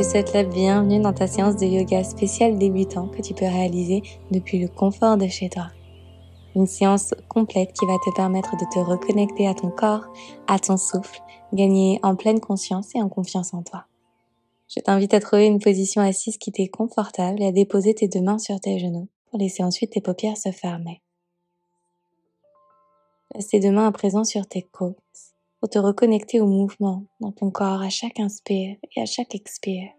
te souhaite la bienvenue dans ta séance de yoga spéciale débutant que tu peux réaliser depuis le confort de chez toi. Une séance complète qui va te permettre de te reconnecter à ton corps, à ton souffle, gagner en pleine conscience et en confiance en toi. Je t'invite à trouver une position assise qui t'est confortable et à déposer tes deux mains sur tes genoux pour laisser ensuite tes paupières se fermer. Laisse tes deux mains à présent sur tes côtes pour te reconnecter au mouvement dans ton corps à chaque inspire et à chaque expire.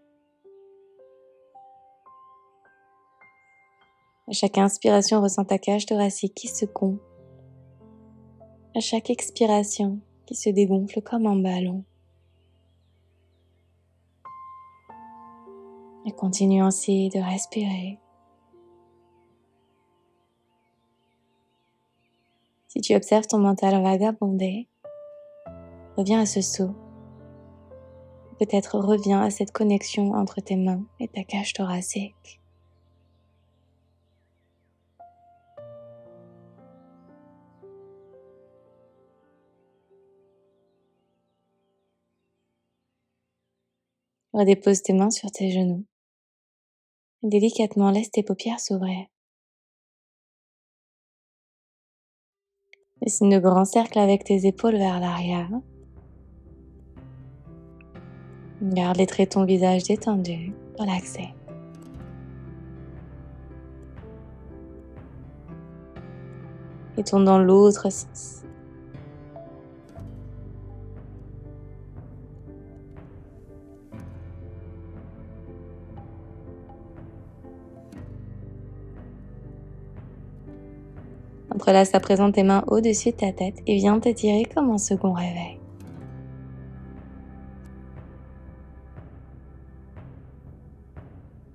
À chaque inspiration, ressens ta cage thoracique qui se gonfle. À chaque expiration, qui se dégonfle comme un ballon. Et continue ainsi de respirer. Si tu observes ton mental vagabonder, reviens à ce saut. Peut-être reviens à cette connexion entre tes mains et ta cage thoracique. Redépose tes mains sur tes genoux. Et délicatement, laisse tes paupières s'ouvrir. Dessine de grands cercles avec tes épaules vers l'arrière. Garde les traits de ton visage détendu, relaxé. Et tourne dans l'autre sens. Entrelace à présent tes mains au-dessus de ta tête et viens t'étirer comme un second réveil.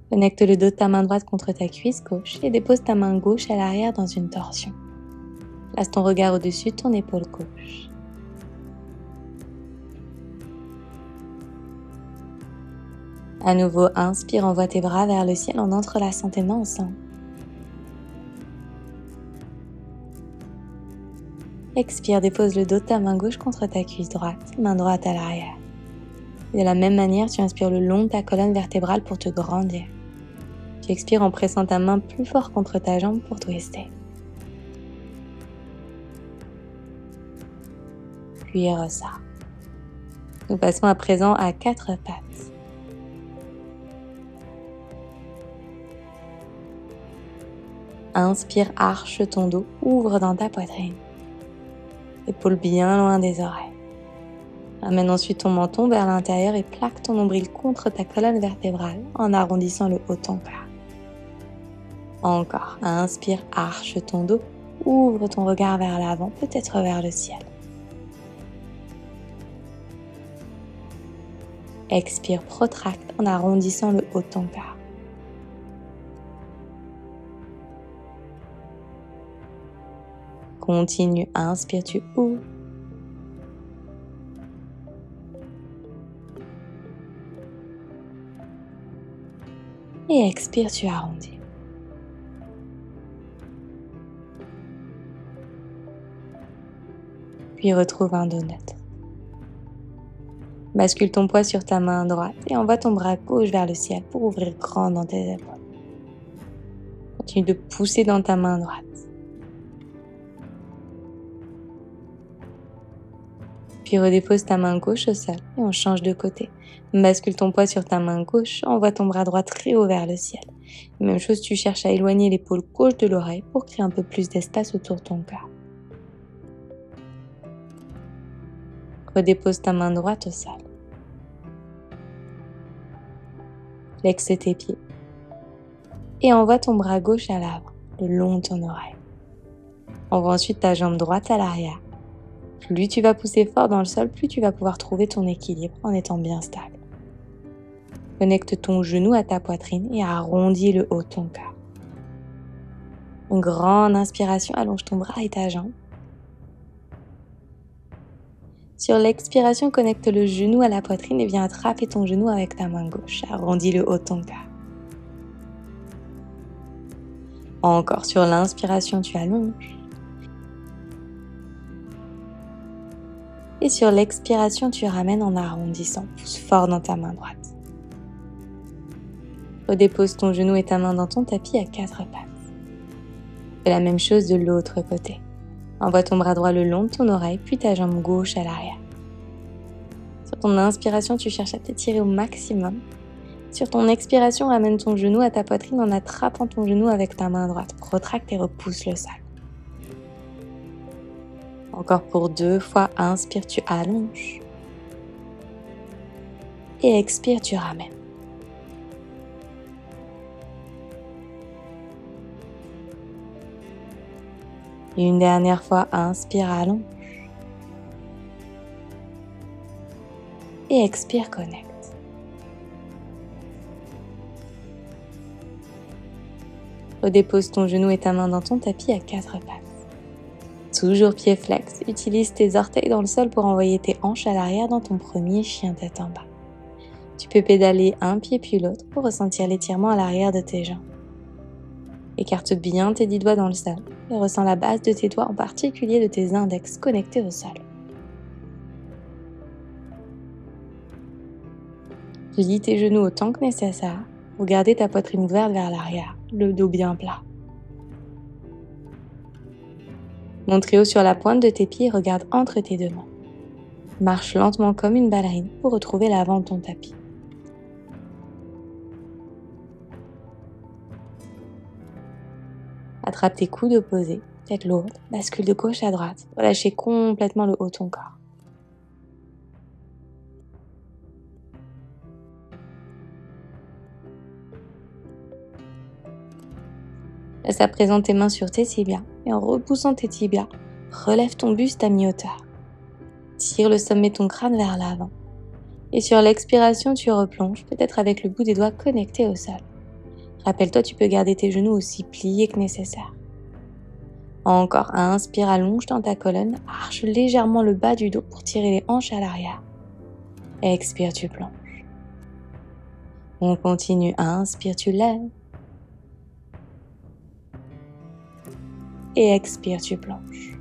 Connecte le dos de ta main droite contre ta cuisse gauche et dépose ta main gauche à l'arrière dans une torsion. Place ton regard au-dessus de ton épaule gauche. À nouveau, inspire, envoie tes bras vers le ciel en entrelaçant tes mains ensemble. Expire, dépose le dos de ta main gauche contre ta cuisse droite, main droite à l'arrière. De la même manière, tu inspires le long de ta colonne vertébrale pour te grandir. Tu expires en pressant ta main plus fort contre ta jambe pour twister. Puis ressort. Nous passons à présent à quatre pattes. Inspire, arche ton dos, ouvre dans ta poitrine. Épaules bien loin des oreilles. Amène ensuite ton menton vers l'intérieur et plaque ton nombril contre ta colonne vertébrale en arrondissant le haut de ton cœur. Encore, inspire, arche ton dos, ouvre ton regard vers l'avant, peut-être vers le ciel. Expire, protracte en arrondissant le haut de ton cœur. Continue, inspire, tu ouvres. Et expire, tu arrondis. Puis retrouve un dos neutre. Bascule ton poids sur ta main droite et envoie ton bras gauche vers le ciel pour ouvrir grand dans tes épaules. Continue de pousser dans ta main droite. Puis redépose ta main gauche au sol et on change de côté. Bascule ton poids sur ta main gauche, envoie ton bras droit très haut vers le ciel. Même chose, tu cherches à éloigner l'épaule gauche de l'oreille pour créer un peu plus d'espace autour de ton cœur. Redépose ta main droite au sol. Flexe tes pieds. Et envoie ton bras gauche à l'avant, le long de ton oreille. Envoie ensuite ta jambe droite à l'arrière. Plus tu vas pousser fort dans le sol, plus tu vas pouvoir trouver ton équilibre en étant bien stable. Connecte ton genou à ta poitrine et arrondis le haut de ton cœur. Une grande inspiration, allonge ton bras et ta jambe. Sur l'expiration, connecte le genou à la poitrine et viens attraper ton genou avec ta main gauche. Arrondis le haut de ton cœur. Encore, sur l'inspiration, tu allonges. Et sur l'expiration, tu ramènes en arrondissant. Pousse fort dans ta main droite. Redépose ton genou et ta main dans ton tapis à 4 pattes. Fais la même chose de l'autre côté. Envoie ton bras droit le long de ton oreille, puis ta jambe gauche à l'arrière. Sur ton inspiration, tu cherches à t'étirer au maximum. Sur ton expiration, ramène ton genou à ta poitrine en attrapant ton genou avec ta main droite. Retracte et repousse le sol. Encore pour 2 fois, inspire, tu allonges. Et expire, tu ramènes. Et une dernière fois, inspire, allonge. Et expire, connecte. Redépose ton genou et ta main dans ton tapis à 4 pattes. Toujours pied flex, utilise tes orteils dans le sol pour envoyer tes hanches à l'arrière dans ton premier chien tête en bas. Tu peux pédaler un pied puis l'autre pour ressentir l'étirement à l'arrière de tes jambes. Écarte bien tes 10 doigts dans le sol et ressens la base de tes doigts, en particulier de tes index connectés au sol. Plie tes genoux autant que nécessaire pour garder ta poitrine ouverte vers l'arrière, le dos bien plat. Monte très haut sur la pointe de tes pieds et regarde entre tes 2 mains. Marche lentement comme une ballerine pour retrouver l'avant de ton tapis. Attrape tes coudes opposés, tête lourde, bascule de gauche à droite, relâchez complètement le haut de ton corps. Laisse à présent tes mains sur tes tibias et en repoussant tes tibias, relève ton buste à mi-hauteur. Tire le sommet de ton crâne vers l'avant. Et sur l'expiration, tu replonges, peut-être avec le bout des doigts connectés au sol. Rappelle-toi, tu peux garder tes genoux aussi pliés que nécessaire. Encore, inspire, allonge dans ta colonne, arche légèrement le bas du dos pour tirer les hanches à l'arrière. Expire, tu plonges. On continue, inspire, tu lèves. Et expire, tu plonges.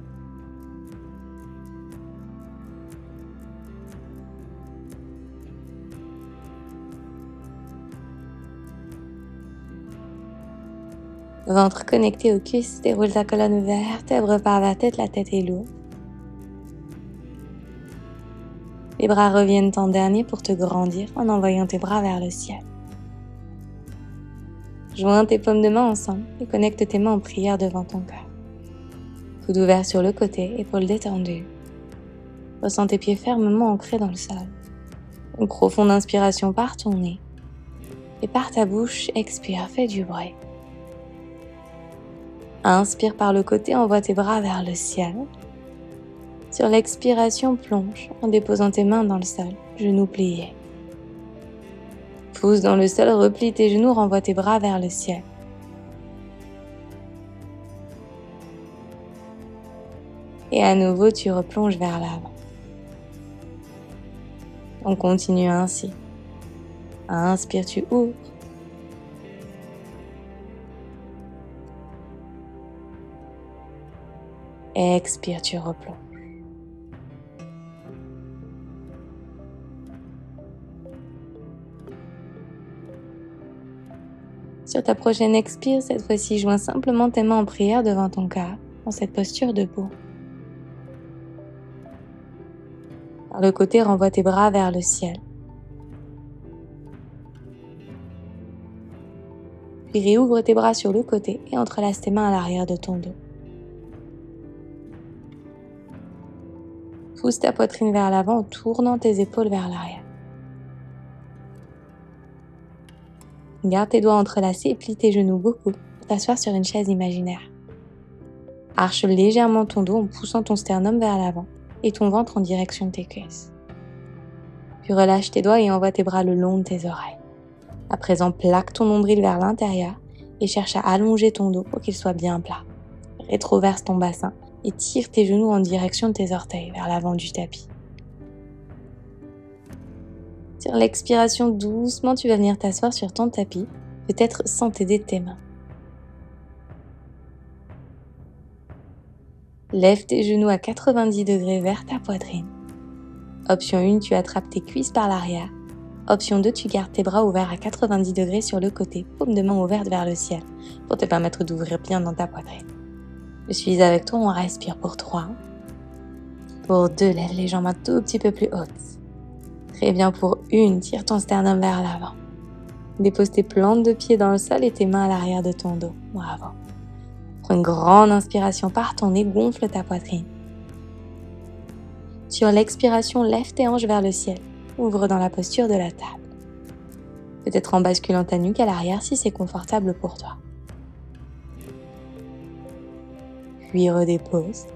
Ventre connecté aux cuisses, déroule ta colonne vertèbre par vertèbre, la tête est lourde. Les bras reviennent en dernier pour te grandir en envoyant tes bras vers le ciel. Joins tes paumes de main ensemble et connecte tes mains en prière devant ton cœur. Coude ouvert sur le côté, épaules détendues. Ressens tes pieds fermement ancrés dans le sol. Une profonde inspiration par ton nez. Et par ta bouche, expire, fais du bruit. Inspire par le côté, envoie tes bras vers le ciel. Sur l'expiration, plonge en déposant tes mains dans le sol, genoux pliés. Pousse dans le sol, replie tes genoux, renvoie tes bras vers le ciel. Et à nouveau, tu replonges vers l'avant. On continue ainsi. Inspire, tu ouvres. Expire, tu replonges. Sur ta prochaine expire, cette fois-ci, joins simplement tes mains en prière devant ton cœur, dans cette posture debout. Par le côté, renvoie tes bras vers le ciel. Puis réouvre tes bras sur le côté et entrelace tes mains à l'arrière de ton dos. Pousse ta poitrine vers l'avant en tournant tes épaules vers l'arrière. Garde tes doigts entrelacés et plie tes genoux beaucoup pour t'asseoir sur une chaise imaginaire. Arche légèrement ton dos en poussant ton sternum vers l'avant et ton ventre en direction de tes cuisses. Puis relâche tes doigts et envoie tes bras le long de tes oreilles. À présent, plaque ton nombril vers l'intérieur et cherche à allonger ton dos pour qu'il soit bien plat. Rétroverse ton bassin et tire tes genoux en direction de tes orteils vers l'avant du tapis. Sur l'expiration, doucement, tu vas venir t'asseoir sur ton tapis, peut-être sans t'aider de tes mains. Lève tes genoux à 90 degrés vers ta poitrine. Option 1, tu attrapes tes cuisses par l'arrière Option 2, tu gardes tes bras ouverts à 90 degrés sur le côté, paume de main ouverte vers le ciel, pour te permettre d'ouvrir bien dans ta poitrine. Je suis avec toi, on respire pour 3. Pour 2, lève les jambes un tout petit peu plus hautes. Très bien, pour 1, tire ton sternum vers l'avant. Dépose tes plantes de pied dans le sol et tes mains à l'arrière de ton dos. Bravo. Prends une grande inspiration par ton nez, gonfle ta poitrine. Sur l'expiration, lève tes hanches vers le ciel. Ouvre dans la posture de la table. Peut-être en basculant ta nuque à l'arrière si c'est confortable pour toi. Puis redépose.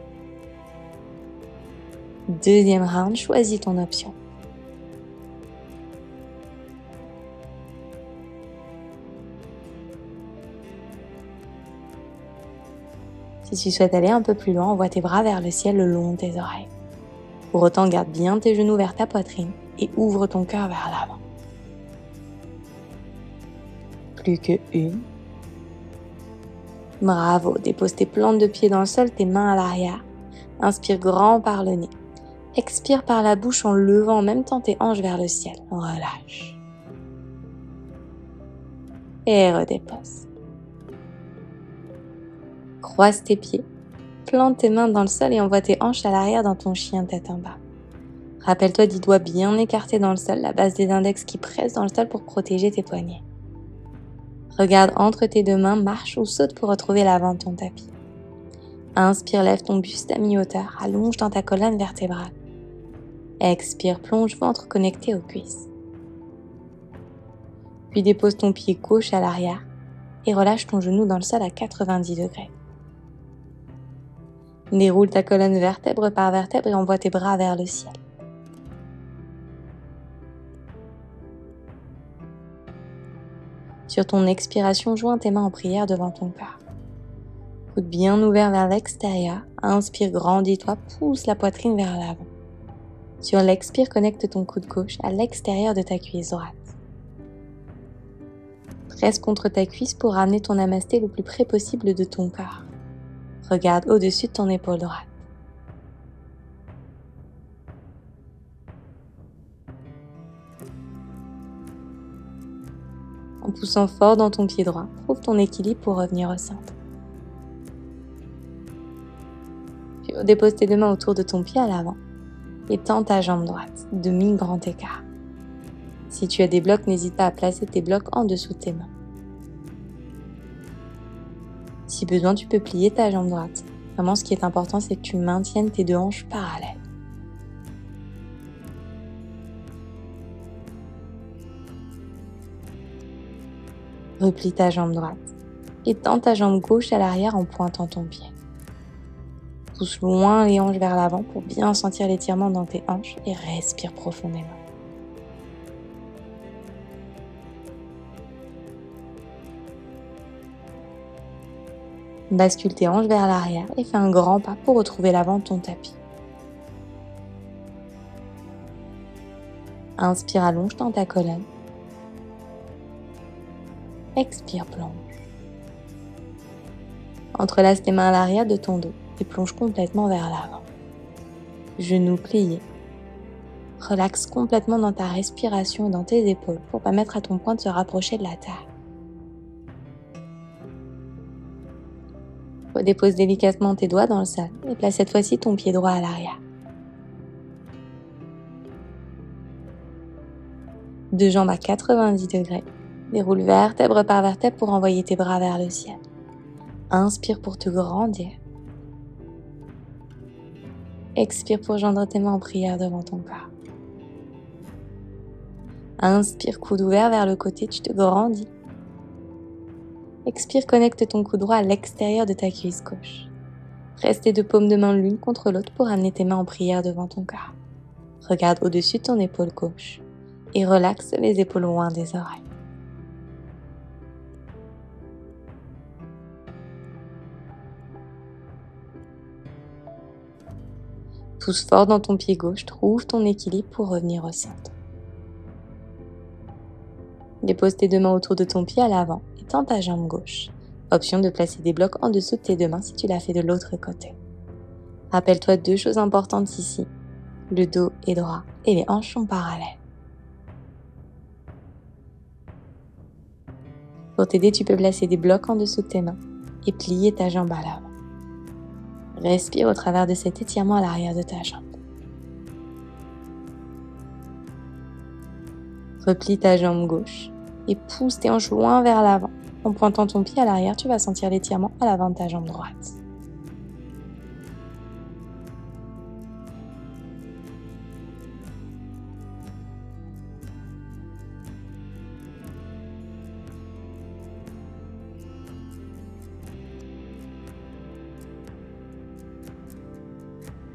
Deuxième round, choisis ton option. Si tu souhaites aller un peu plus loin, envoie tes bras vers le ciel le long de tes oreilles. Pour autant, garde bien tes genoux vers ta poitrine et ouvre ton cœur vers l'avant. Plus que 1. Bravo, dépose tes plantes de pied dans le sol, tes mains à l'arrière. Inspire grand par le nez. Expire par la bouche en levant en même temps tes hanches vers le ciel. Relâche. Et redépose. Croise tes pieds. Plante tes mains dans le sol et envoie tes hanches à l'arrière dans ton chien tête en bas. Rappelle-toi des doigts bien écartés dans le sol, la base des index qui presse dans le sol pour protéger tes poignets. Regarde entre tes deux mains, marche ou saute pour retrouver l'avant de ton tapis. Inspire, lève ton buste à mi-hauteur, allonge dans ta colonne vertébrale. Expire, plonge ventre connecté aux cuisses. Puis dépose ton pied gauche à l'arrière et relâche ton genou dans le sol à 90 degrés. Déroule ta colonne vertèbre par vertèbre et envoie tes bras vers le ciel. Sur ton expiration, joins tes mains en prière devant ton cœur. Coude bien ouvert vers l'extérieur. Inspire, grandis-toi, pousse la poitrine vers l'avant. Sur l'expire, connecte ton coude gauche à l'extérieur de ta cuisse droite. Presse contre ta cuisse pour ramener ton namasté le plus près possible de ton cœur. Regarde au-dessus de ton épaule droite. En poussant fort dans ton pied droit, trouve ton équilibre pour revenir au centre. Puis dépose tes deux mains autour de ton pied à l'avant et tends ta jambe droite, demi-grand écart. Si tu as des blocs, n'hésite pas à placer tes blocs en dessous de tes mains. Si besoin, tu peux plier ta jambe droite. Vraiment, ce qui est important, c'est que tu maintiennes tes deux hanches parallèles. Replie ta jambe droite et tends ta jambe gauche à l'arrière en pointant ton pied. Pousse loin les hanches vers l'avant pour bien sentir l'étirement dans tes hanches et respire profondément. Bascule tes hanches vers l'arrière et fais un grand pas pour retrouver l'avant de ton tapis. Inspire, allonge dans ta colonne. Expire, plonge. Entrelace tes mains à l'arrière de ton dos et plonge complètement vers l'avant. Genoux pliés. Relaxe complètement dans ta respiration et dans tes épaules pour permettre à ton poing de se rapprocher de la terre. Redépose délicatement tes doigts dans le sol et place cette fois-ci ton pied droit à l'arrière. Deux jambes à 90 degrés. Déroule vertèbre par vertèbre pour envoyer tes bras vers le ciel. Inspire pour te grandir. Expire pour joindre tes mains en prière devant ton corps. Inspire, coude ouvert vers le côté, tu te grandis. Expire, connecte ton coude droit à l'extérieur de ta cuisse gauche. Presse tes deux paumes de main l'une contre l'autre pour amener tes mains en prière devant ton corps. Regarde au-dessus de ton épaule gauche et relaxe les épaules loin des oreilles. Pousse fort dans ton pied gauche, trouve ton équilibre pour revenir au centre. Dépose tes deux mains autour de ton pied à l'avant et tends ta jambe gauche. Option de placer des blocs en dessous de tes deux mains si tu l'as fait de l'autre côté. Rappelle-toi deux choses importantes ici. Le dos est droit et les hanches sont parallèles. Pour t'aider, tu peux placer des blocs en dessous de tes mains et plier ta jambe à l'avant. Respire au travers de cet étirement à l'arrière de ta jambe. Replie ta jambe gauche et pousse tes hanches loin vers l'avant. En pointant ton pied à l'arrière, tu vas sentir l'étirement à l'avant de ta jambe droite.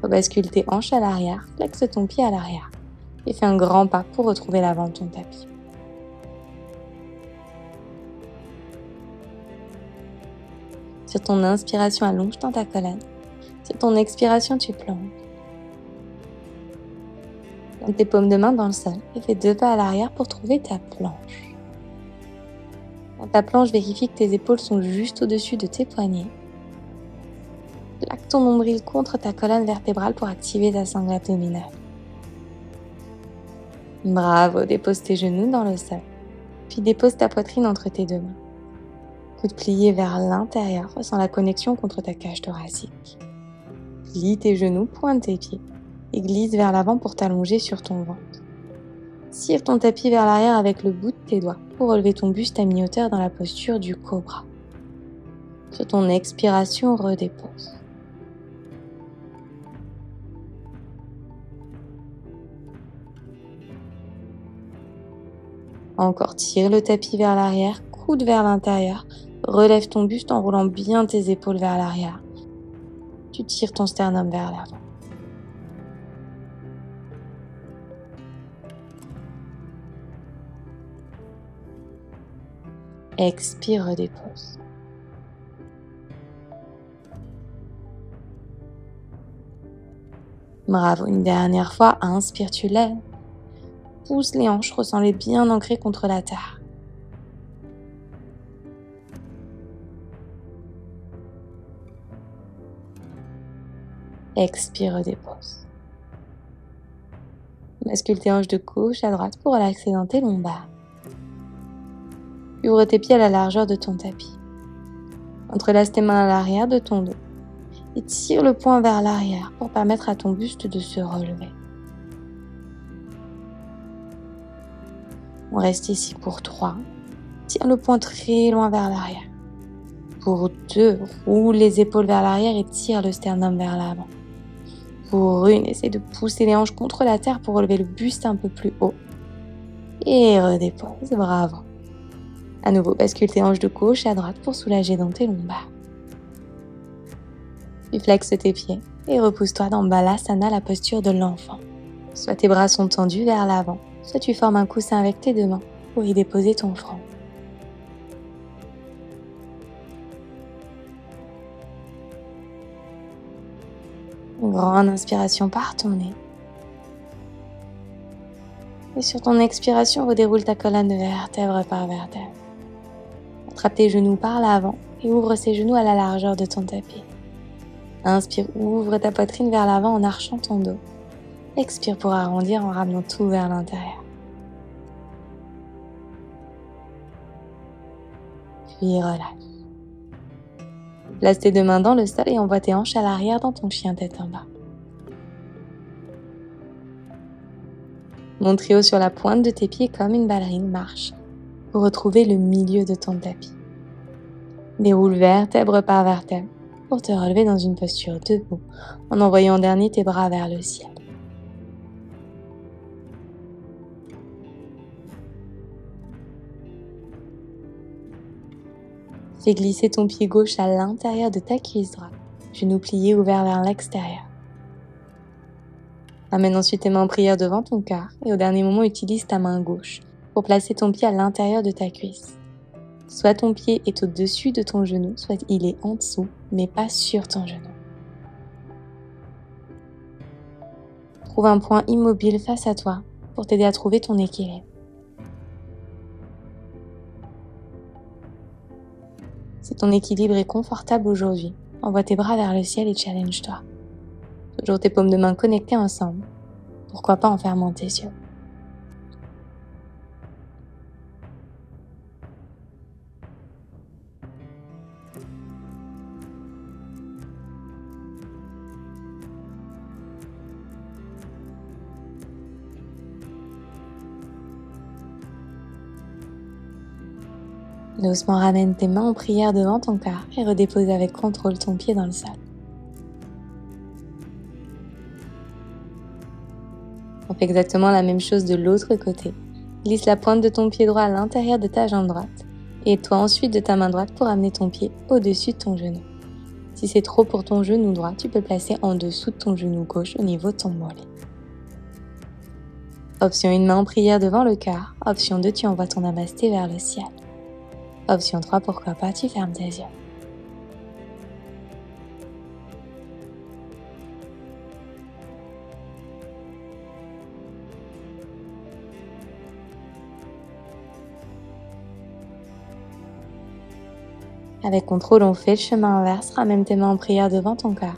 Rebascule tes hanches à l'arrière, flexe ton pied à l'arrière et fais un grand pas pour retrouver l'avant de ton tapis. Sur ton inspiration, allonge-toi ta colonne. Sur ton expiration, tu plonges. Plante tes paumes de main dans le sol et fais 2 pas à l'arrière pour trouver ta planche. Dans ta planche, vérifie que tes épaules sont juste au-dessus de tes poignets. Plaque ton nombril contre ta colonne vertébrale pour activer ta sangle abdominale. Bravo, dépose tes genoux dans le sol, puis dépose ta poitrine entre tes 2 mains. Coude plié vers l'intérieur, ressens la connexion contre ta cage thoracique. Plie tes genoux, pointe tes pieds et glisse vers l'avant pour t'allonger sur ton ventre. Tire ton tapis vers l'arrière avec le bout de tes doigts pour relever ton buste à mi-hauteur dans la posture du cobra. Sur ton expiration, redépose. Encore, tire le tapis vers l'arrière, coude vers l'intérieur, relève ton buste en roulant bien tes épaules vers l'arrière. Tu tires ton sternum vers l'avant. Expire, redépose. Bravo, une dernière fois, inspire, tu lèves. Pousse les hanches, ressens-les bien ancrées contre la terre. Expire, redépose. Bascule tes hanches de gauche à droite pour relaxer dans tes lombaires. Ouvre tes pieds à la largeur de ton tapis. Entrelace tes mains à l'arrière de ton dos et tire le poing vers l'arrière pour permettre à ton buste de se relever. On reste ici pour 3. Tire le poing très loin vers l'arrière. Pour 2, roule les épaules vers l'arrière et tire le sternum vers l'avant. Pour 1, essaie de pousser les hanches contre la terre pour relever le buste un peu plus haut. Et redépose, bravo. À nouveau, bascule tes hanches de gauche à droite pour soulager dans tes lombaires. Puis flexe tes pieds et repousse-toi dans Balasana, la posture de l'enfant. Soit tes bras sont tendus vers l'avant, soit tu formes un coussin avec tes 2 mains pour y déposer ton front. Une grande inspiration par ton nez. Et sur ton expiration, redéroule ta colonne vertèbre par vertèbre. Attrape tes genoux par l'avant et ouvre ces genoux à la largeur de ton tapis. Inspire, ouvre ta poitrine vers l'avant en archant ton dos. Expire pour arrondir en ramenant tout vers l'intérieur. Puis relâche. Place tes 2 mains dans le sol et envoie tes hanches à l'arrière dans ton chien tête en bas. Monte très haut sur la pointe de tes pieds comme une ballerine marche pour retrouver le milieu de ton tapis. Déroule vertèbre par vertèbre pour te relever dans une posture debout en envoyant en dernier tes bras vers le ciel. Fais glisser ton pied gauche à l'intérieur de ta cuisse droite, genou plié ouvert vers l'extérieur. Amène ensuite tes mains en prière devant ton cœur et au dernier moment utilise ta main gauche pour placer ton pied à l'intérieur de ta cuisse. Soit ton pied est au-dessus de ton genou, soit il est en dessous, mais pas sur ton genou. Trouve un point immobile face à toi pour t'aider à trouver ton équilibre. Si ton équilibre est confortable aujourd'hui, envoie tes bras vers le ciel et challenge-toi. Toujours tes paumes de main connectées ensemble. Pourquoi pas en fermant tes yeux. Doucement ramène tes mains en prière devant ton corps et redépose avec contrôle ton pied dans le sol. On fait exactement la même chose de l'autre côté. Glisse la pointe de ton pied droit à l'intérieur de ta jambe droite et toi ensuite de ta main droite pour amener ton pied au-dessus de ton genou. Si c'est trop pour ton genou droit, tu peux le placer en dessous de ton genou gauche au niveau de ton mollet. Option 1, main en prière devant le cœur. Option 2, tu envoies ton namasté vers le ciel. Option 3, pourquoi pas, tu fermes tes yeux. Avec contrôle, on fait le chemin inverse, ramène tes mains en prière devant ton cœur,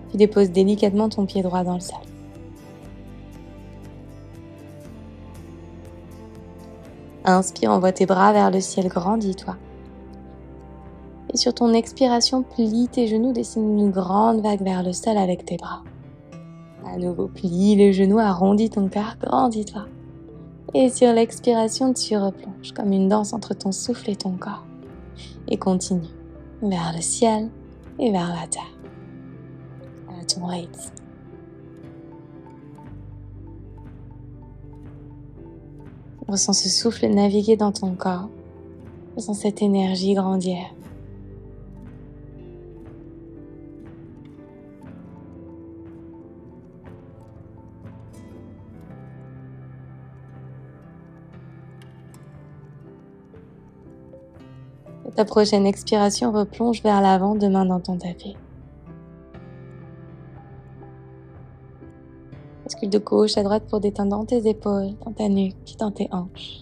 puis dépose délicatement ton pied droit dans le sol. Inspire, envoie tes bras vers le ciel, grandis-toi. Et sur ton expiration, plie tes genoux, dessine une grande vague vers le sol avec tes bras. À nouveau, plie les genoux, arrondis ton cœur, grandis-toi. Et sur l'expiration, tu replonges comme une danse entre ton souffle et ton corps. Et continue vers le ciel et vers la terre, à ton rythme. Ressens ce souffle naviguer dans ton corps. Ressens cette énergie grandir. À ta prochaine expiration, replonge vers l'avant, deux mains dans ton tapis. Bascule de gauche à droite pour détendre dans tes épaules, dans ta nuque, dans tes hanches.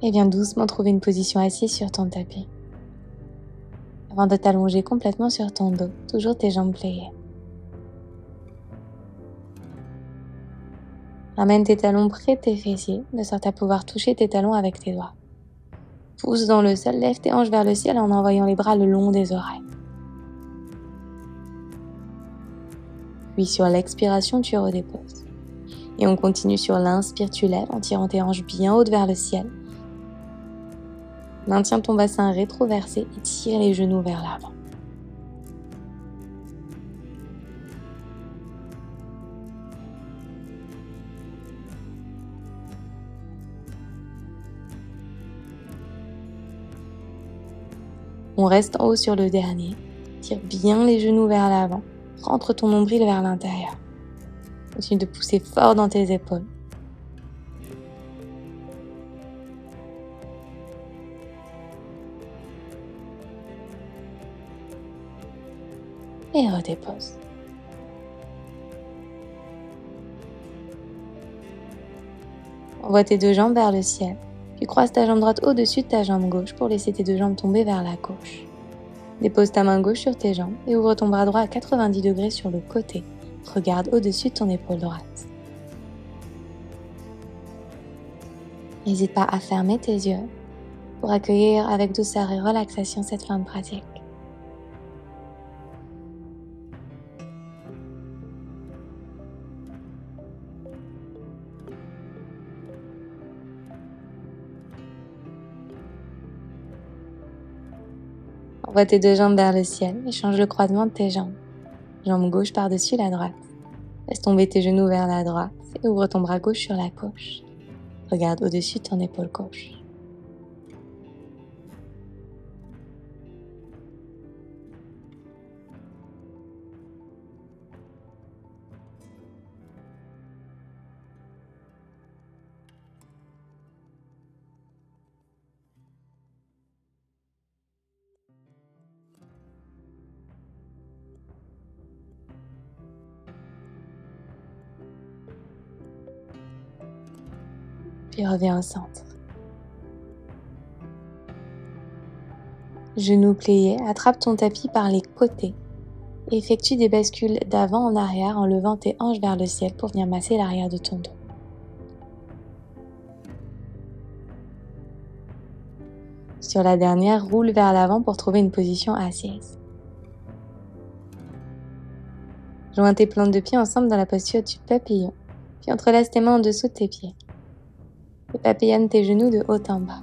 Et viens doucement trouver une position assise sur ton tapis. Avant de t'allonger complètement sur ton dos, toujours tes jambes pliées. Ramène tes talons près de tes fessiers, de sorte à pouvoir toucher tes talons avec tes doigts. Pousse dans le sol, lève tes hanches vers le ciel en envoyant les bras le long des oreilles. Puis sur l'expiration, tu redéposes. Et on continue sur l'inspire, tu lèves en tirant tes hanches bien hautes vers le ciel. Maintiens ton bassin rétroversé et tire les genoux vers l'avant. On reste en haut sur le dernier. Tire bien les genoux vers l'avant. Rentre ton nombril vers l'intérieur. Continue de pousser fort dans tes épaules. Et redépose. Envoie tes deux jambes vers le ciel. Puis croise ta jambe droite au-dessus de ta jambe gauche pour laisser tes deux jambes tomber vers la gauche. Dépose ta main gauche sur tes jambes et ouvre ton bras droit à 90 degrés sur le côté. Regarde au-dessus de ton épaule droite. N'hésite pas à fermer tes yeux pour accueillir avec douceur et relaxation cette fin de pratique. Envoie tes deux jambes vers le ciel et change le croisement de tes jambes. Jambe gauche par-dessus la droite. Laisse tomber tes genoux vers la droite et ouvre ton bras gauche sur la gauche. Regarde au-dessus de ton épaule gauche. Puis reviens au centre. Genoux pliés, attrape ton tapis par les côtés et effectue des bascules d'avant en arrière en levant tes hanches vers le ciel pour venir masser l'arrière de ton dos. Sur la dernière, roule vers l'avant pour trouver une position assise. Joins tes plantes de pieds ensemble dans la posture du papillon, puis entrelace tes mains en dessous de tes pieds. et papillonne tes genoux de haut en bas.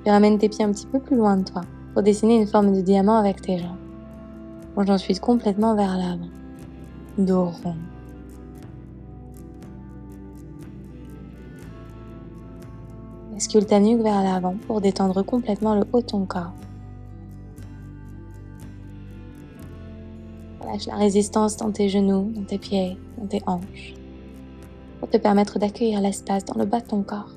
Puis ramène tes pieds un petit peu plus loin de toi pour dessiner une forme de diamant avec tes jambes. Plonge ensuite complètement vers l'avant. Dos rond. Bascule ta nuque vers l'avant pour détendre complètement le haut de ton corps. Relâche la résistance dans tes genoux, dans tes pieds, dans tes hanches, pour te permettre d'accueillir l'espace dans le bas de ton corps.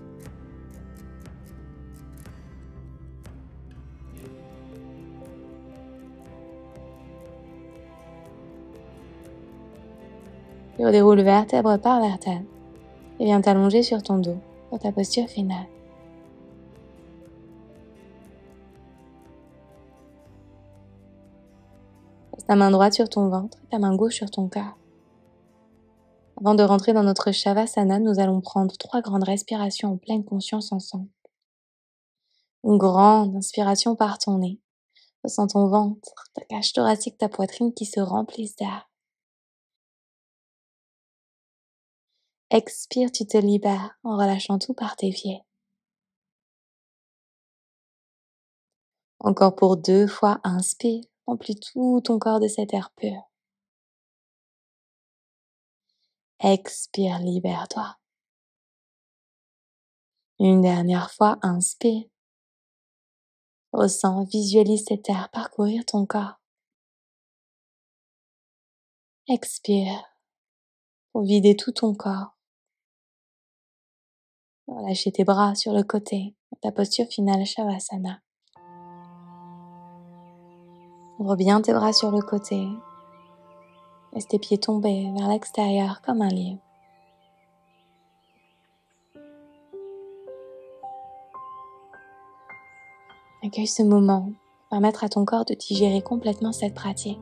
Puis redéroule vertèbre par vertèbre et viens t'allonger sur ton dos pour ta posture finale. Pose ta main droite sur ton ventre et ta main gauche sur ton cœur. Avant de rentrer dans notre Shavasana, nous allons prendre 3 grandes respirations en pleine conscience ensemble. Une grande inspiration par ton nez. Ressens ton ventre, ta cage thoracique, ta poitrine qui se remplissent d'air. Expire, tu te libères en relâchant tout par tes pieds. Encore pour 2 fois, inspire, remplis tout ton corps de cet air pur. Expire, libère-toi. Une dernière fois, inspire. Ressens, visualise cet air parcourir ton corps. Expire pour vider tout ton corps. Relâcher tes bras sur le côté, ta posture finale Shavasana. Ouvre bien tes bras sur le côté. Laisse tes pieds tomber vers l'extérieur comme un livre. Accueille ce moment pour permettre à ton corps de digérer complètement cette pratique.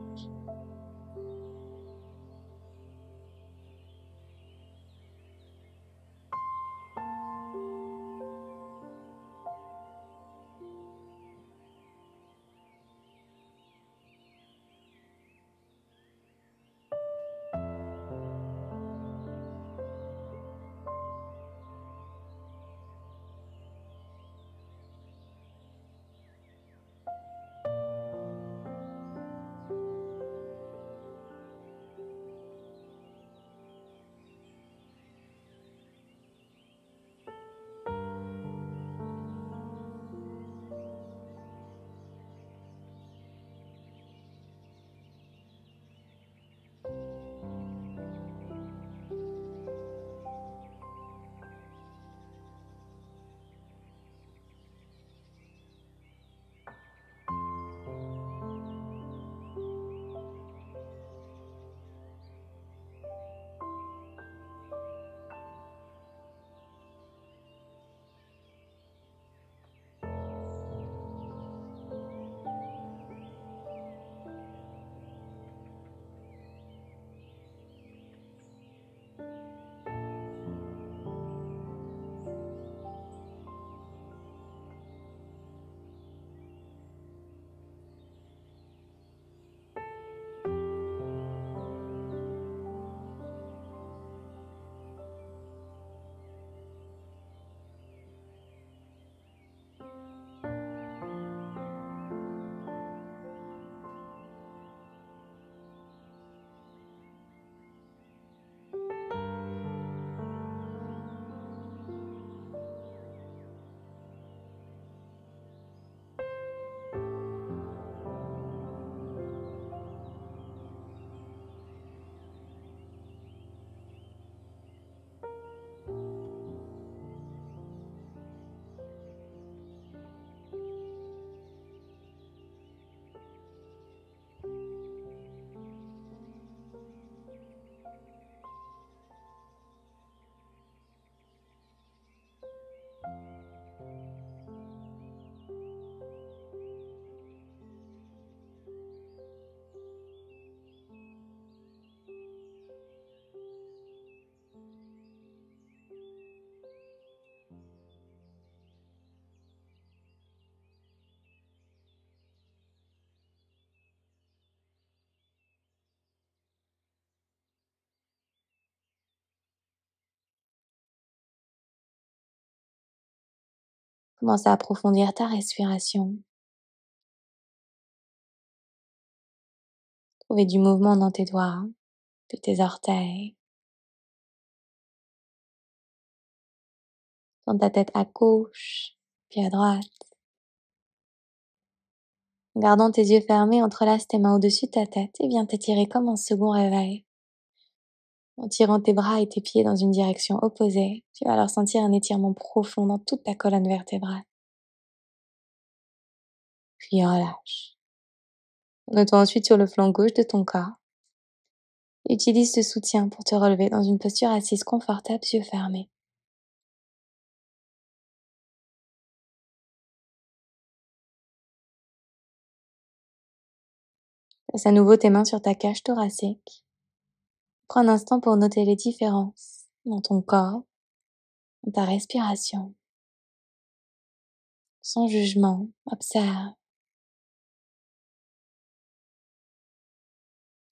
Commence à approfondir ta respiration. Trouver du mouvement dans tes doigts, puis tes orteils. Dans ta tête à gauche, puis à droite. En gardant tes yeux fermés, entrelace tes mains au-dessus de ta tête et viens t'étirer comme un second réveil. En tirant tes bras et tes pieds dans une direction opposée, tu vas alors sentir un étirement profond dans toute ta colonne vertébrale. Puis relâche. Mets-toi ensuite sur le flanc gauche de ton corps. Utilise ce soutien pour te relever dans une posture assise confortable, yeux fermés. Place à nouveau tes mains sur ta cage thoracique. Prends un instant pour noter les différences dans ton corps, dans ta respiration. Sans jugement, observe.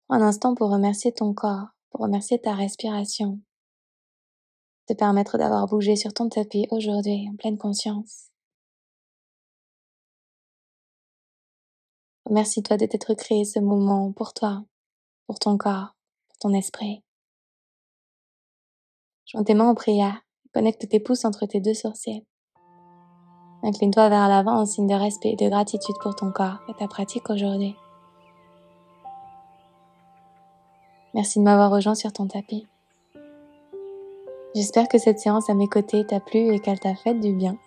Prends un instant pour remercier ton corps, pour remercier ta respiration. Te permettre d'avoir bougé sur ton tapis aujourd'hui en pleine conscience. Remercie-toi de t'être créé ce moment pour toi, pour ton corps, pour ton esprit. Joins tes mains en prière, connecte tes pouces entre tes deux sourcils. Incline-toi vers l'avant en signe de respect et de gratitude pour ton corps et ta pratique aujourd'hui. Merci de m'avoir rejoint sur ton tapis. J'espère que cette séance à mes côtés t'a plu et qu'elle t'a fait du bien.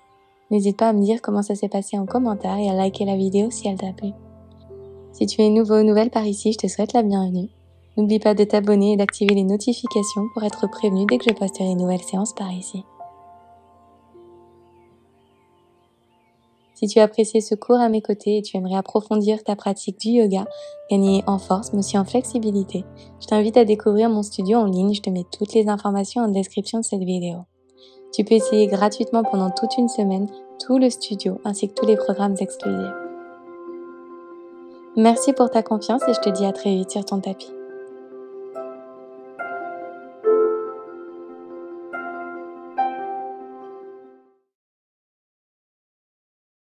N'hésite pas à me dire comment ça s'est passé en commentaire et à liker la vidéo si elle t'a plu. Si tu es nouveau ou nouvelle par ici, je te souhaite la bienvenue. N'oublie pas de t'abonner et d'activer les notifications pour être prévenu dès que je posterai une nouvelle séance par ici. Si tu as apprécié ce cours à mes côtés et tu aimerais approfondir ta pratique du yoga, gagner en force mais aussi en flexibilité, je t'invite à découvrir mon studio en ligne. Je te mets toutes les informations en description de cette vidéo. Tu peux essayer gratuitement pendant toute une semaine tout le studio ainsi que tous les programmes exclusifs. Merci pour ta confiance et je te dis à très vite sur ton tapis.